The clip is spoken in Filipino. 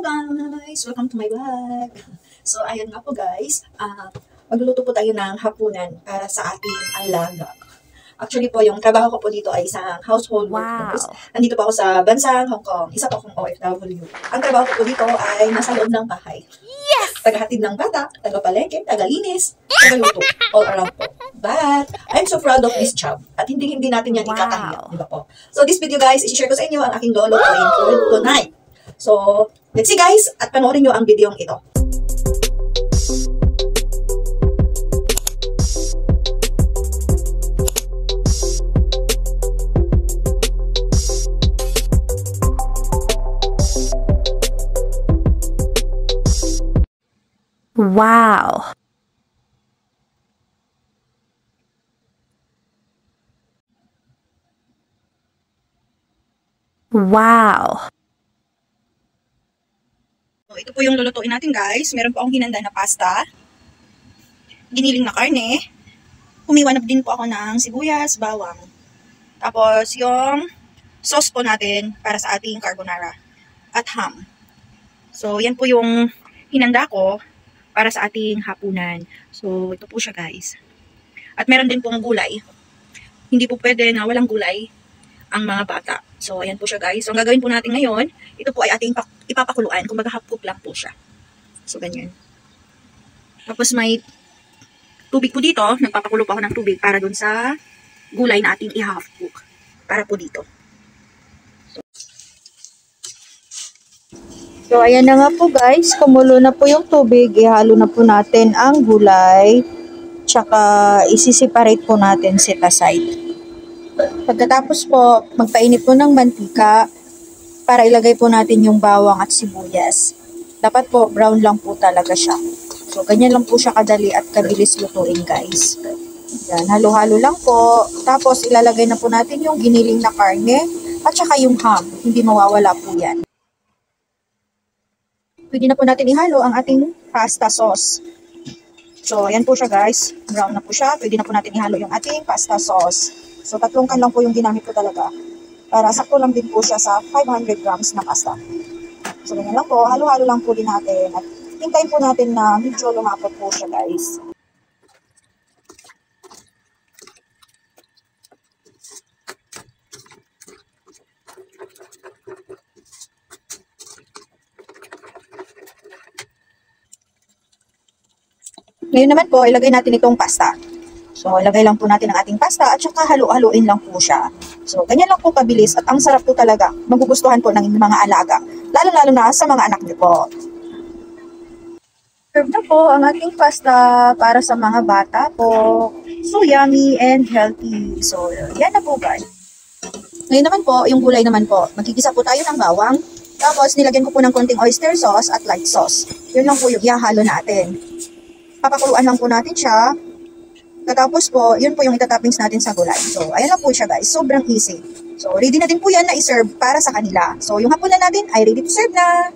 guys! Welcome to my vlog! So, ayan nga po guys. Magluluto po tayo ng hapunan para sa ating alaga. Actually po, yung trabaho ko po dito ay isang household workers. Nandito po ako sa bansang Hong Kong. Isa po akong OFW. Ang trabaho ko po dito ay nasa loob ng bahay. Yes! Tagahatid ng bata, tagapalengke, tagalinis, tagaluto. All around po. But, I'm so proud of this job. At hindi natin yan ikakahiya. Diba po? So, this video guys, i-share ko sa inyo ang aking lolo for tonight. So, let's see guys, at panoorin nyo ang videong ito. Wow. Wow. So, ito po yung lulutuin natin guys. Meron po akong hinanda na pasta. Giniling na karne. Humiwanap din po ako ng sibuyas, bawang. Tapos yung sauce po natin para sa ating carbonara. At ham. So, yan po yung hinanda ko para sa ating hapunan. So, ito po siya guys. At meron din pong gulay. Hindi po pwede na walang gulay ang mga bata. So, ayan po siya guys. So, ang gagawin po natin ngayon, ito po ay ating ipapakuluan. Kung half cook lang po siya. So, ganyan. Tapos may tubig po dito. Nagpapakulo po ako ng tubig para dun sa gulay na ating i-half cook. Para po dito. So, ayan na nga po guys, kumulo na po yung tubig, ihalo na po natin ang gulay, tsaka isi-separate po natin set aside. Pagkatapos po, magpainit po ng mantika para ilagay po natin yung bawang at sibuyas. Dapat po, brown lang po talaga siya. So, ganyan lang po siya kadali at kabilis lutuin guys. Yan, halo-halo lang po. Tapos, ilalagay na po natin yung giniling na karne at saka yung ham. Hindi mawawala po yan. Pwede na po natin ihalo ang ating pasta sauce. So, ayan po siya guys. Brown na po siya. Pwede na po natin ihalo yung ating pasta sauce. So, 3 can lang po yung ginamit ko talaga. Para sakto lang din po siya sa 500 grams na pasta. So, ganyan lang po. Halo-halo lang po din natin. At hintayin po natin na medyo lumapot po siya guys. Ngayon naman po, ilagay natin itong pasta. So, ilagay lang po natin ang ating pasta at saka halu-haluin lang po siya. So, ganyan lang po kabilis at ang sarap po talaga. Magugustuhan po ng mga alaga. Lalo-lalo na sa mga anak niyo po. Serve na po ang ating pasta para sa mga bata po. So, yummy and healthy. So, yan na po guys. Ngayon naman po, yung gulay naman po. Magkikisa po tayo ng bawang. Tapos, nilagyan ko po ng konting oyster sauce at light sauce. Yun lang po yung ihahalo natin. Papakuluan lang po natin siya. Katapos po, yun po yung itatoppings natin sa gulay. So, ayan lang po siya guys. Sobrang easy. So, ready na din po yan na i-serve para sa kanila. So, yung hapunan natin ay ready to serve na.